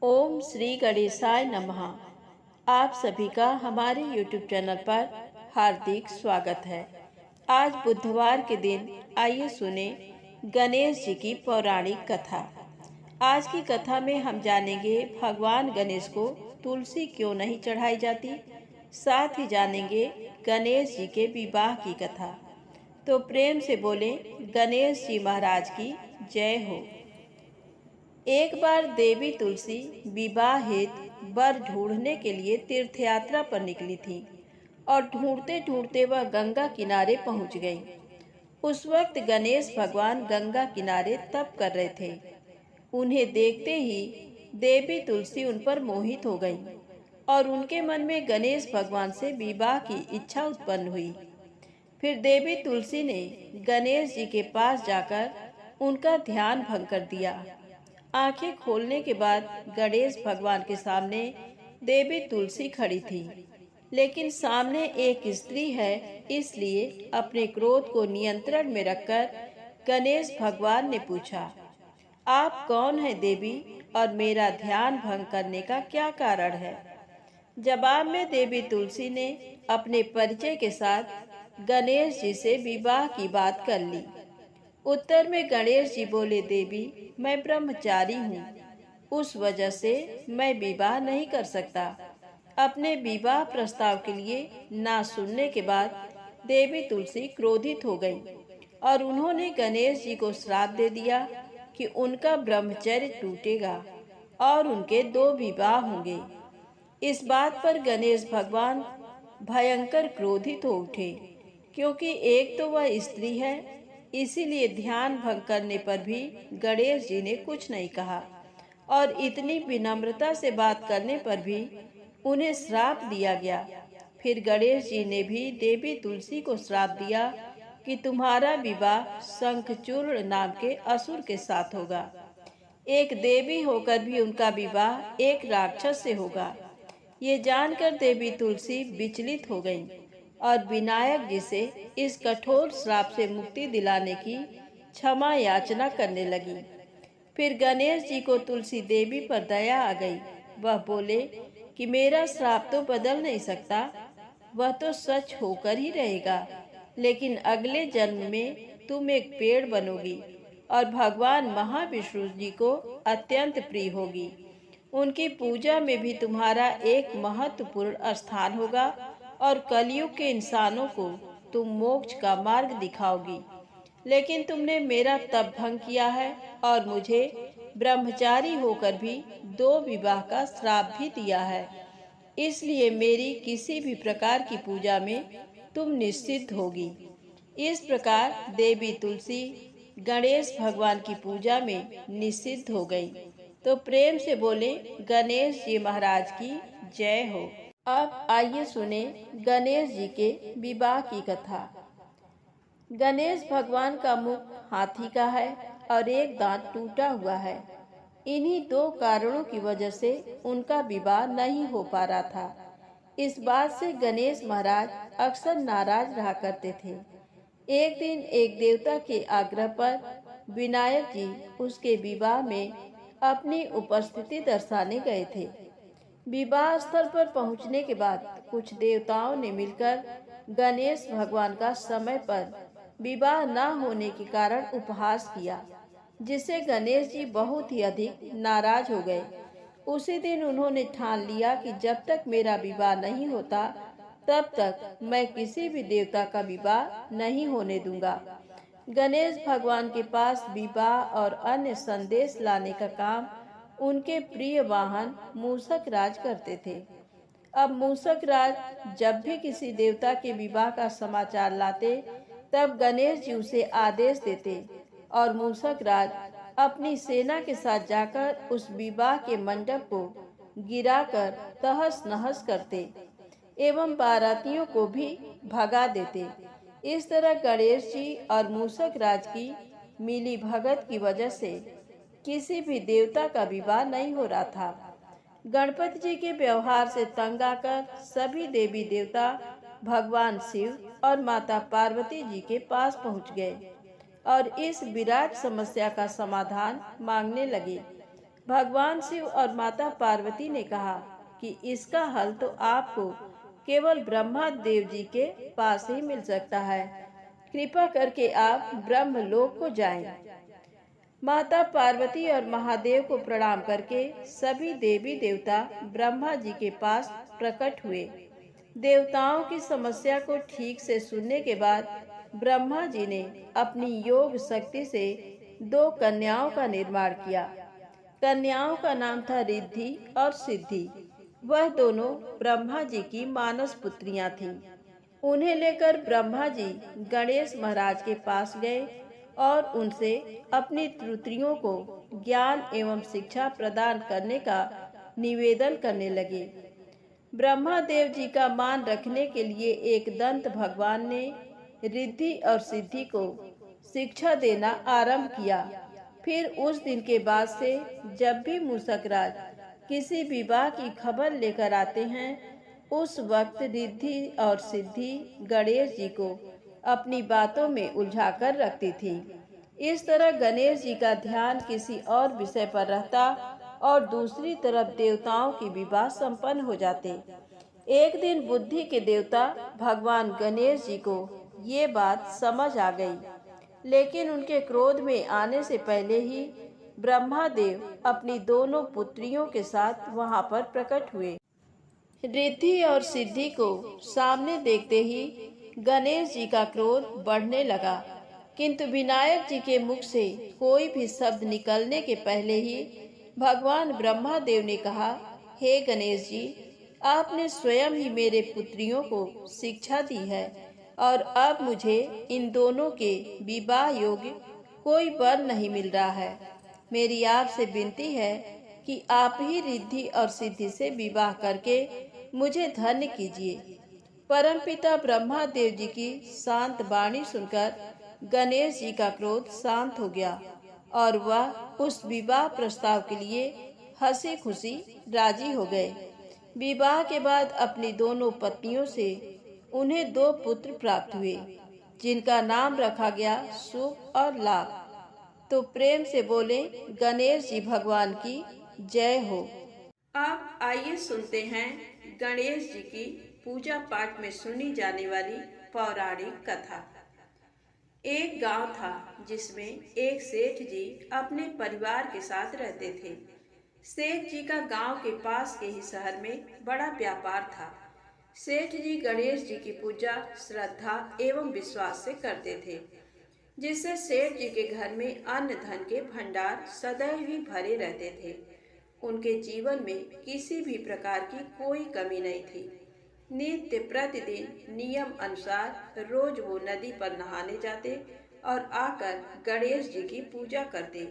ओम श्री गणेशाय नमः। आप सभी का हमारे YouTube चैनल पर हार्दिक स्वागत है। आज बुधवार के दिन आइए सुने गणेश जी की पौराणिक कथा। आज की कथा में हम जानेंगे भगवान गणेश को तुलसी क्यों नहीं चढ़ाई जाती, साथ ही जानेंगे गणेश जी के विवाह की कथा। तो प्रेम से बोले गणेश जी महाराज की जय हो। एक बार देवी तुलसी विवाह हेतु वर ढूंढने के लिए तीर्थ यात्रा पर निकली थी और ढूंढते ढूंढते वह गंगा किनारे पहुंच गई। उस वक्त गणेश भगवान गंगा किनारे तप कर रहे थे। उन्हें देखते ही देवी तुलसी उन पर मोहित हो गई और उनके मन में गणेश भगवान से विवाह की इच्छा उत्पन्न हुई। फिर देवी तुलसी ने गणेश जी के पास जाकर उनका ध्यान भंग कर दिया। आंखें खोलने के बाद गणेश भगवान के सामने देवी तुलसी खड़ी थी, लेकिन सामने एक स्त्री है, इसलिए अपने क्रोध को नियंत्रण में रखकर गणेश भगवान ने पूछा, आप कौन है देवी और मेरा ध्यान भंग करने का क्या कारण है? जवाब में देवी तुलसी ने अपने परिचय के साथ गणेश जी से विवाह की बात कर ली। उत्तर में गणेश जी बोले, देवी मैं ब्रह्मचारी हूँ, उस वजह से मैं विवाह नहीं कर सकता। अपने विवाह प्रस्ताव के लिए ना सुनने के बाद देवी तुलसी क्रोधित हो गई और उन्होंने गणेश जी को श्राप दे दिया कि उनका ब्रह्मचर्य टूटेगा और उनके 2 विवाह होंगे। इस बात पर गणेश भगवान भयंकर क्रोधित हो उठे, क्योंकि एक तो वह स्त्री है, इसीलिए ध्यान भंग करने पर भी गणेश जी ने कुछ नहीं कहा और इतनी विनम्रता से बात करने पर भी उन्हें श्राप दिया गया। फिर गणेश जी ने भी देवी तुलसी को श्राप दिया कि तुम्हारा विवाह शंखचूर्ण नाम के असुर के साथ होगा। एक देवी होकर भी उनका विवाह एक राक्षस से होगा। ये जानकर देवी तुलसी विचलित हो गईं और विनायक जी से इस कठोर श्राप से मुक्ति दिलाने की क्षमा याचना करने लगी। फिर गणेश जी को तुलसी देवी पर दया आ गई। वह बोले कि मेरा श्राप तो बदल नहीं सकता, वह तो सच होकर ही रहेगा, लेकिन अगले जन्म में तुम एक पेड़ बनोगी और भगवान महाविष्णु जी को अत्यंत प्रिय होगी। उनकी पूजा में भी तुम्हारा एक महत्वपूर्ण स्थान होगा और कलयुग के इंसानों को तुम मोक्ष का मार्ग दिखाओगी। लेकिन तुमने मेरा तप भंग किया है और मुझे ब्रह्मचारी होकर भी 2 विवाह का श्राप भी दिया है, इसलिए मेरी किसी भी प्रकार की पूजा में तुम निश्चित होगी। इस प्रकार देवी तुलसी गणेश भगवान की पूजा में निषिद्ध हो गई। तो प्रेम से बोले गणेश जी महाराज की जय हो। अब आइए सुने गणेश जी के विवाह की कथा। गणेश भगवान का मुख हाथी का है और एक दांत टूटा हुआ है। इन्हीं 2 कारणों की वजह से उनका विवाह नहीं हो पा रहा था। इस बात से गणेश महाराज अक्सर नाराज रहा करते थे। एक दिन एक देवता के आग्रह पर विनायक जी उसके विवाह में अपनी उपस्थिति दर्शाने गए थे। विवाह स्थल पर पहुंचने के बाद कुछ देवताओं ने मिलकर गणेश भगवान का समय पर विवाह न होने के कारण उपहास किया, जिससे गणेश जी बहुत ही अधिक नाराज हो गए। उसी दिन उन्होंने ठान लिया कि जब तक मेरा विवाह नहीं होता तब तक मैं किसी भी देवता का विवाह नहीं होने दूंगा। गणेश भगवान के पास विवाह और अन्य संदेश लाने का काम उनके प्रिय वाहन मूषक राज करते थे। अब मूषक राज जब भी किसी देवता के विवाह का समाचार लाते, तब गणेश जी उसे आदेश देते और मूषक राज अपनी सेना के साथ जाकर उस विवाह के मंडप को गिराकर तहस नहस करते एवं बारातियों को भी भगा देते। इस तरह गणेश जी और मूषक राज की मिली भगत की वजह से किसी भी देवता का विवाह नहीं हो रहा था। गणपति जी के व्यवहार से तंग आकर सभी देवी देवता भगवान शिव और माता पार्वती जी के पास पहुंच गए और इस विराट समस्या का समाधान मांगने लगे। भगवान शिव और माता पार्वती ने कहा कि इसका हल तो आपको केवल ब्रह्मा देव जी के पास ही मिल सकता है। कृपा करके आप ब्रह्मलोक को जाएं। माता पार्वती और महादेव को प्रणाम करके सभी देवी देवता ब्रह्मा जी के पास प्रकट हुए। देवताओं की समस्या को ठीक से सुनने के बाद ब्रह्मा जी ने अपनी योग शक्ति से 2 कन्याओं का निर्माण किया। कन्याओं का नाम था रिद्धि और सिद्धि। वह दोनों ब्रह्मा जी की मानस पुत्रियां थीं। उन्हें लेकर ब्रह्मा जी गणेश महाराज के पास गए और उनसे अपनी त्रुटियों को ज्ञान एवं शिक्षा प्रदान करने का निवेदन करने लगे। ब्रह्मा देव जी का मान रखने के लिए एक दंत भगवान ने रिद्धि और सिद्धि को शिक्षा देना आरंभ किया। फिर उस दिन के बाद से जब भी मूषकराज किसी विवाह की खबर लेकर आते हैं, उस वक्त रिद्धि और सिद्धि गणेश जी को अपनी बातों में उलझाकर रखती थी। इस तरह गणेश जी का ध्यान किसी और विषय पर रहता और दूसरी तरफ देवताओं की विवाह संपन्न हो जाते। एक दिन बुद्धि के देवता भगवान गणेश जी को ये बात समझ आ गई, लेकिन उनके क्रोध में आने से पहले ही ब्रह्मा देव अपनी दोनों पुत्रियों के साथ वहां पर प्रकट हुए। रिद्धि और सिद्धि को सामने देखते ही गणेश जी का क्रोध बढ़ने लगा, किंतु विनायक जी के मुख से कोई भी शब्द निकलने के पहले ही भगवान ब्रह्मा देव ने कहा, हे गणेश जी, आपने स्वयं ही मेरे पुत्रियों को शिक्षा दी है और अब मुझे इन दोनों के विवाह योग्य कोई वर नहीं मिल रहा है। मेरी आपसे विनती है कि आप ही रिद्धि और सिद्धि से विवाह करके मुझे धन्य कीजिए। परमपिता ब्रह्मा देव जी की शांत वाणी सुनकर गणेश जी का क्रोध शांत हो गया और वह उस विवाह प्रस्ताव के लिए हंसी खुशी राजी हो गए। विवाह के बाद अपनी दोनों पत्नियों से उन्हें 2 पुत्र प्राप्त हुए, जिनका नाम रखा गया शुभ और लाभ। तो प्रेम से बोले गणेश जी भगवान की जय हो। अब आइए सुनते हैं गणेश जी की पूजा पाठ में सुनी जाने वाली पौराणिक कथा। एक गांव था जिसमें एक सेठ जी अपने परिवार के साथ रहते थे। सेठ जी का गांव के पास के ही शहर में बड़ा व्यापार था। सेठ जी गणेश जी की पूजा श्रद्धा एवं विश्वास से करते थे, जिससे सेठ जी के घर में अन्न धन के भंडार सदैव ही भरे रहते थे। उनके जीवन में किसी भी प्रकार की कोई कमी नहीं थी। नित्य प्रतिदिन नियम अनुसार रोज वो नदी पर नहाने जाते और आकर गणेश जी की पूजा करते,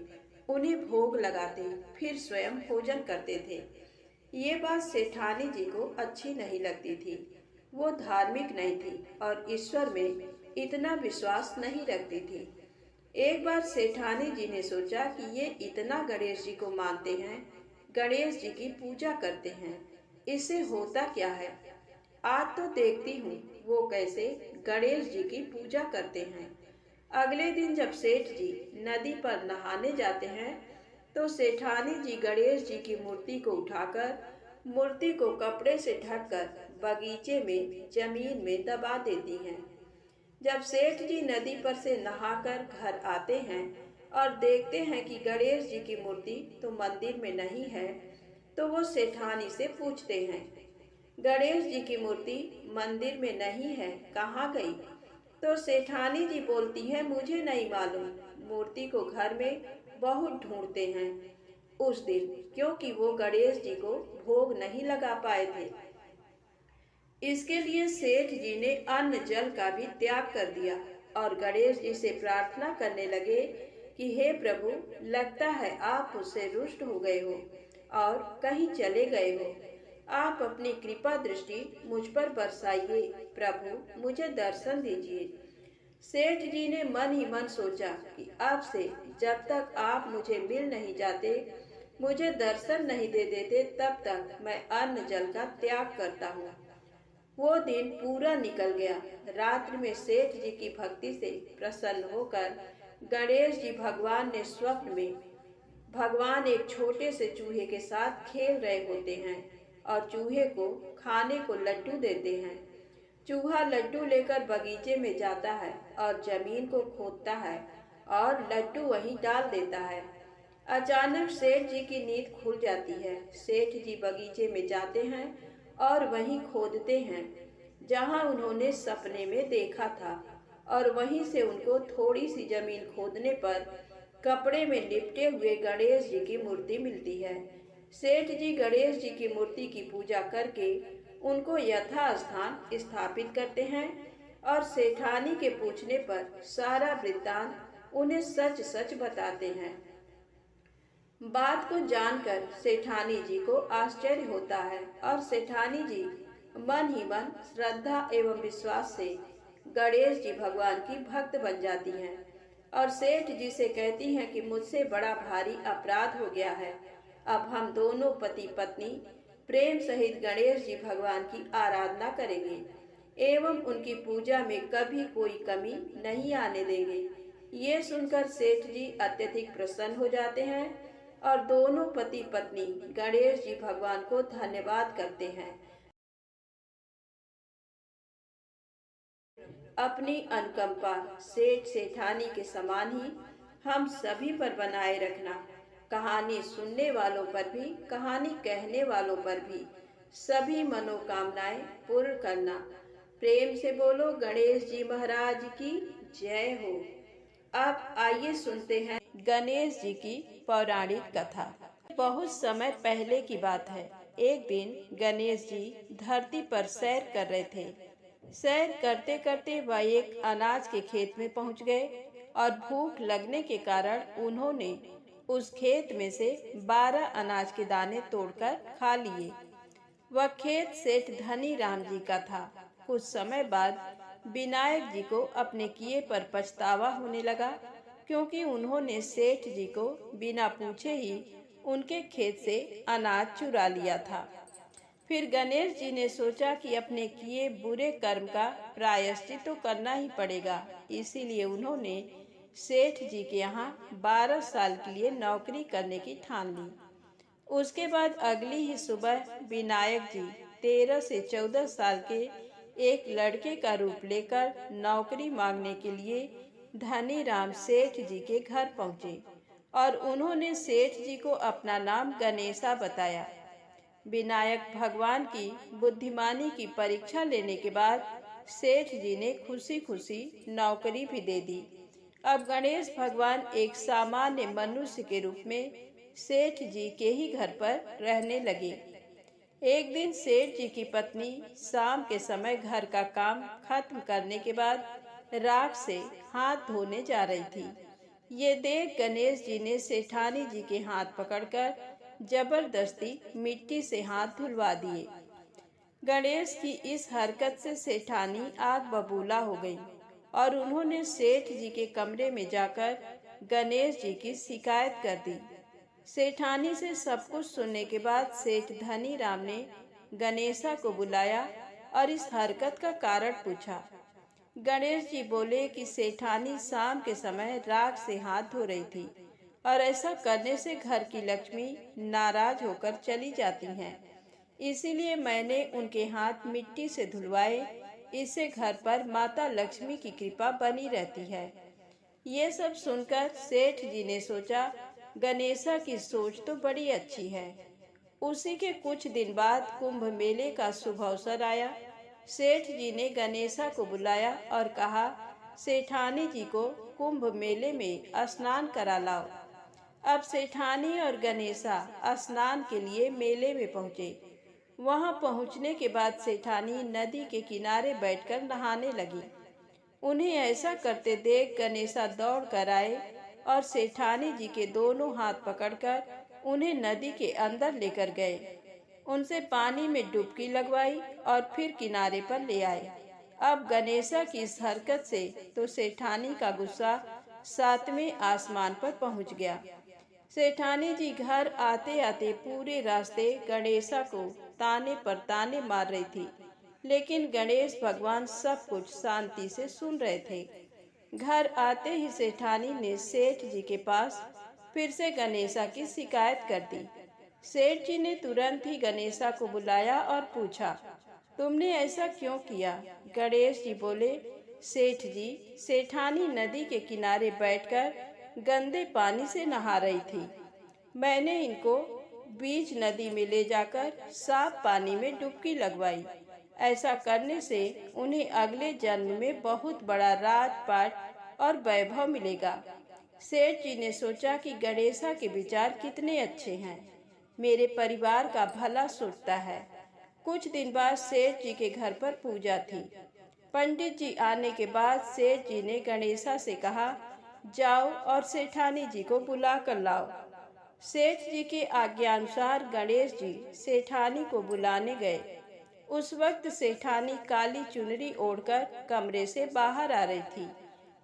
उन्हें भोग लगाते, फिर स्वयं भोजन करते थे। ये बात सेठानी जी को अच्छी नहीं लगती थी। वो धार्मिक नहीं थी और ईश्वर में इतना विश्वास नहीं रखती थी। एक बार सेठानी जी ने सोचा कि ये इतना गणेश जी को मानते हैं, गणेश जी की पूजा करते हैं, इससे होता क्या है, आज तो देखती हूँ वो कैसे गणेश जी की पूजा करते हैं। अगले दिन जब सेठ जी नदी पर नहाने जाते हैं तो सेठानी जी गणेश जी की मूर्ति को उठाकर मूर्ति को कपड़े से ढककर बगीचे में जमीन में दबा देती हैं। जब सेठ जी नदी पर से नहाकर घर आते हैं और देखते हैं कि गणेश जी की मूर्ति तो मंदिर में नहीं है, तो वो सेठानी से पूछते हैं, गणेश जी की मूर्ति मंदिर में नहीं है, कहाँ गई? तो सेठानी जी बोलती है, मुझे नहीं मालूम, मूर्ति को घर में बहुत ढूंढते हैं उस दिन, क्योंकि वो गणेश जी को भोग नहीं लगा पाए थे। इसके लिए सेठ जी ने अन्न जल का भी त्याग कर दिया और गणेश जी से प्रार्थना करने लगे कि हे प्रभु, लगता है आप मुझसे रुष्ट हो गए हो और कहीं चले गए हो। आप अपनी कृपा दृष्टि मुझ पर बरसाइए प्रभु, मुझे दर्शन दीजिए। सेठ जी ने मन ही मन सोचा कि अब से जब तक आप मुझे मिल नहीं जाते, मुझे दर्शन नहीं दे देते, तब तक मैं अन्न जल का त्याग करता हूँ। वो दिन पूरा निकल गया। रात्रि में सेठ जी की भक्ति से प्रसन्न होकर गणेश जी भगवान ने स्वप्न में भगवान एक छोटे से चूहे के साथ खेल रहे होते हैं और चूहे को खाने को लड्डू देते हैं। चूहा लड्डू लेकर बगीचे में जाता है और जमीन को खोदता है और लड्डू वहीं डाल देता है। अचानक सेठ जी की नींद खुल जाती है। सेठ जी बगीचे में जाते हैं और वहीं खोदते हैं जहां उन्होंने सपने में देखा था, और वहीं से उनको थोड़ी सी जमीन खोदने पर कपड़े में लिपटे हुए गणेश जी की मूर्ति मिलती है। सेठ जी गणेश जी की मूर्ति की पूजा करके उनको यथास्थान स्थापित करते हैं और सेठानी के पूछने पर सारा वृत्तांत उन्हें सच सच बताते हैं। बात को जानकर सेठानी जी को आश्चर्य होता है और सेठानी जी मन ही मन श्रद्धा एवं विश्वास से गणेश जी भगवान की भक्त बन जाती हैं और सेठ जी से कहती हैं कि मुझसे बड़ा भारी अपराध हो गया है। अब हम दोनों पति पत्नी प्रेम सहित गणेश जी भगवान की आराधना करेंगे एवं उनकी पूजा में कभी कोई कमी नहीं आने देंगे। ये सुनकर सेठ जी अत्यधिक प्रसन्न हो जाते हैं और दोनों पति पत्नी गणेश जी भगवान को धन्यवाद करते हैं। अपनी अनुकंपा सेठ सेठानी के समान ही हम सभी पर बनाए रखना। कहानी सुनने वालों पर भी, कहानी कहने वालों पर भी सभी मनोकामनाएं पूर्ण करना। प्रेम से बोलो गणेश जी महाराज की जय हो। अब आइए सुनते हैं गणेश जी की पौराणिक कथा। बहुत समय पहले की बात है। एक दिन गणेश जी धरती पर सैर कर रहे थे। सैर करते करते वह एक अनाज के खेत में पहुंच गए और भूख लगने के कारण उन्होंने उस खेत में से 12 अनाज के दाने तोड़कर खा लिए। वह खेत सेठ धनी राम जी का था। कुछ समय बाद विनायक जी को अपने किए पर पछतावा होने लगा, क्योंकि उन्होंने सेठ जी को बिना पूछे ही उनके खेत से अनाज चुरा लिया था। फिर गणेश जी ने सोचा कि अपने किए बुरे कर्म का प्रायश्चित तो करना ही पड़ेगा। इसीलिए उन्होंने सेठ जी के यहाँ 12 साल के लिए नौकरी करने की ठान ली। उसके बाद अगली ही सुबह विनायक जी 13 से 14 साल के एक लड़के का रूप लेकर नौकरी मांगने के लिए धनी राम सेठ जी के घर पहुँचे और उन्होंने सेठ जी को अपना नाम गणेशा बताया। विनायक भगवान की बुद्धिमानी की परीक्षा लेने के बाद सेठ जी ने खुशी खुशी नौकरी भी दे दी। अब गणेश भगवान एक सामान्य मनुष्य के रूप में सेठ जी के ही घर पर रहने लगे। एक दिन सेठ जी की पत्नी शाम के समय घर का काम खत्म करने के बाद राख से हाथ धोने जा रही थी। ये देख गणेश जी ने सेठानी जी के हाथ पकड़कर जबरदस्ती मिट्टी से हाथ धुलवा दिए। गणेश की इस हरकत से सेठानी आग बबूला हो गई और उन्होंने सेठ जी के कमरे में जाकर गणेश जी की शिकायत कर दी। सेठानी से सब कुछ सुनने के बाद सेठ धनी राम ने गणेशा को बुलाया और इस हरकत का कारण पूछा। गणेश जी बोले कि सेठानी शाम के समय राख से हाथ धो रही थी और ऐसा करने से घर की लक्ष्मी नाराज होकर चली जाती हैं। इसीलिए मैंने उनके हाथ मिट्टी से धुलवाए। इससे घर पर माता लक्ष्मी की कृपा बनी रहती है। ये सब सुनकर सेठ जी ने सोचा, गणेशा की सोच तो बड़ी अच्छी है। उसी के कुछ दिन बाद कुंभ मेले का शुभ अवसर आया। सेठ जी ने गणेशा को बुलाया और कहा, सेठानी जी को कुंभ मेले में स्नान करा लाओ। अब सेठानी और गणेशा स्नान के लिए मेले में पहुँचे। वहां पहुंचने के बाद सेठानी नदी के किनारे बैठकर नहाने लगी। उन्हें ऐसा करते देख गणेशा दौड़ कर आए और सेठानी जी के दोनों हाथ पकड़कर उन्हें नदी के अंदर लेकर गए। उनसे पानी में डुबकी लगवाई और फिर किनारे पर ले आए। अब गणेशा की इस हरकत से तो सेठानी का गुस्सा 7वें आसमान पर पहुंच गया। सेठानी जी घर आते आते पूरे रास्ते गणेशा को ताने पर ताने मार रही थी, लेकिन गणेश भगवान सब कुछ शांति से सुन रहे थे। घर आते ही सेठानी ने सेठ जी के पास फिर से गणेशा की शिकायत कर दी। सेठ जी ने तुरंत ही गणेशा को बुलाया और पूछा, तुमने ऐसा क्यों किया? गणेश जी बोले, सेठ जी, सेठानी नदी के किनारे बैठकर गंदे पानी से नहा रही थी। मैंने इनको बीच नदी में ले जाकर साफ पानी में डुबकी लगवाई। ऐसा करने से उन्हें अगले जन्म में बहुत बड़ा राजपाट और वैभव मिलेगा। सेठ जी ने सोचा कि गणेशा के विचार कितने अच्छे हैं, मेरे परिवार का भला सोचता है। कुछ दिन बाद सेठ जी के घर पर पूजा थी। पंडित जी आने के बाद सेठ जी ने गणेशा से कहा, जाओ और सेठानी जी को बुला कर लाओ। सेठ जी के आज्ञानुसार गणेश जी सेठानी को बुलाने गए। उस वक्त सेठानी काली चुनरी ओढ़कर कमरे से बाहर आ रही थी।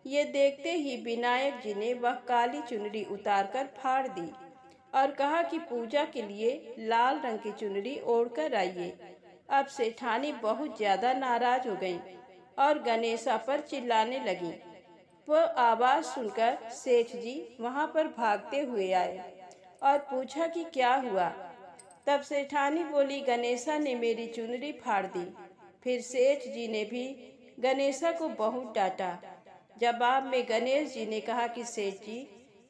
ये देखते ही विनायक जी ने वह काली चुनरी उतारकर फाड़ दी और कहा कि पूजा के लिए लाल रंग की चुनरी ओढ़कर आइए। अब सेठानी बहुत ज्यादा नाराज हो गई और गणेशा पर चिल्लाने लगी। वह आवाज सुनकर सेठ जी वहां पर भागते हुए आए और पूछा कि क्या हुआ। तब सेठानी बोली, गणेशा ने मेरी चुनरी फाड़ दी। फिर सेठ जी ने भी गणेशा को बहुत डांटा। जवाब में गणेश जी ने कहा कि सेठ जी,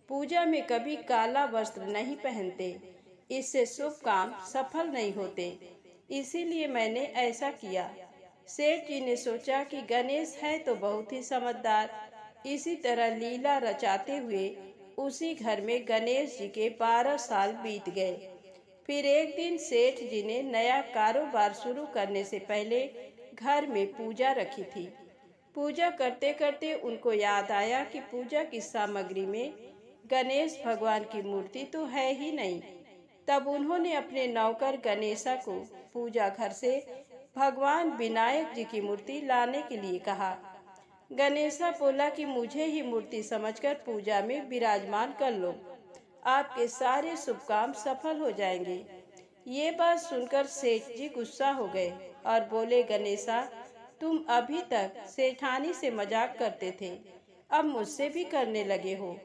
पूजा में कभी काला वस्त्र नहीं पहनते, इससे शुभ काम सफल नहीं होते, इसीलिए मैंने ऐसा किया। सेठ जी ने सोचा कि गणेश है तो बहुत ही समझदार। इसी तरह लीला रचाते हुए उसी घर में गणेश जी के 12 साल बीत गए। फिर एक दिन सेठ जी ने नया कारोबार शुरू करने से पहले घर में पूजा रखी थी। पूजा करते करते उनको याद आया कि पूजा की सामग्री में गणेश भगवान की मूर्ति तो है ही नहीं। तब उन्होंने अपने नौकर गणेशा को पूजा घर से भगवान विनायक जी की मूर्ति लाने के लिए कहा। गणेशा बोला कि मुझे ही मूर्ति समझकर पूजा में विराजमान कर लो, आपके सारे शुभ काम सफल हो जाएंगे। ये बात सुनकर सेठ जी गुस्सा हो गए और बोले, गणेशा, तुम अभी तक सेठानी से मजाक करते थे, अब मुझसे भी करने लगे हो।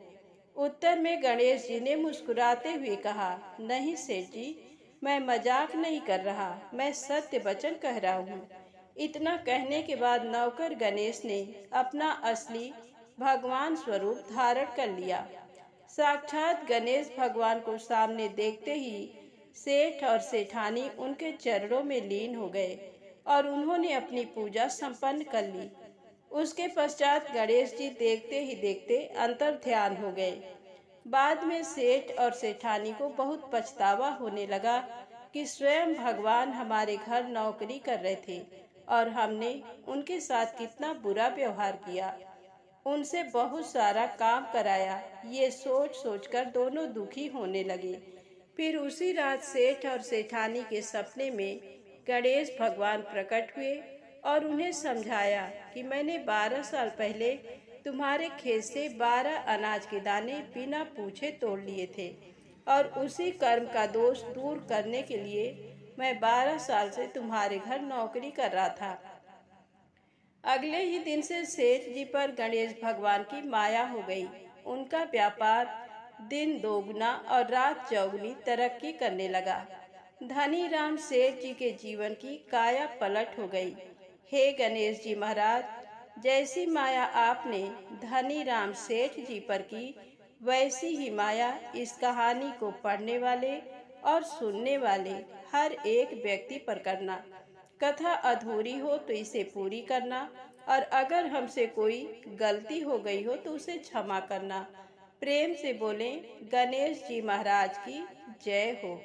उत्तर में गणेश जी ने मुस्कुराते हुए कहा, नहीं सेठ जी, मैं मजाक नहीं कर रहा, मैं सत्य वचन कह रहा हूँ। इतना कहने के बाद नौकर गणेश ने अपना असली भगवान स्वरूप धारण कर लिया। साक्षात गणेश भगवान को सामने देखते ही सेठ और सेठानी उनके चरणों में लीन हो गए और उन्होंने अपनी पूजा संपन्न कर ली। उसके पश्चात गणेश जी देखते ही देखते अंतर ध्यान हो गए। बाद में सेठ और सेठानी को बहुत पछतावा होने लगा कि स्वयं भगवान हमारे घर नौकरी कर रहे थे और हमने उनके साथ कितना बुरा व्यवहार किया, उनसे बहुत सारा काम कराया। ये सोच सोचकर दोनों दुखी होने लगे। फिर उसी रात सेठ और सेठानी के सपने में गणेश भगवान प्रकट हुए और उन्हें समझाया कि मैंने 12 साल पहले तुम्हारे खेत से 12 अनाज के दाने बिना पूछे तोड़ लिए थे और उसी कर्म का दोष दूर करने के लिए मैं 12 साल से तुम्हारे घर नौकरी कर रहा था। अगले ही दिन से सेठ जी पर गणेश भगवान की माया हो गई। उनका व्यापार दिन दोगुना और रात चौगुनी तरक्की करने लगा। धनी राम सेठ जी के जीवन की काया पलट हो गई। हे गणेश जी महाराज, जैसी माया आपने धनी राम सेठ जी पर की, वैसी ही माया इस कहानी को पढ़ने वाले और सुनने वाले हर एक व्यक्ति पर करना। कथा अधूरी हो तो इसे पूरी करना और अगर हमसे कोई गलती हो गई हो तो उसे क्षमा करना। प्रेम से बोलें, गणेश जी महाराज की जय हो।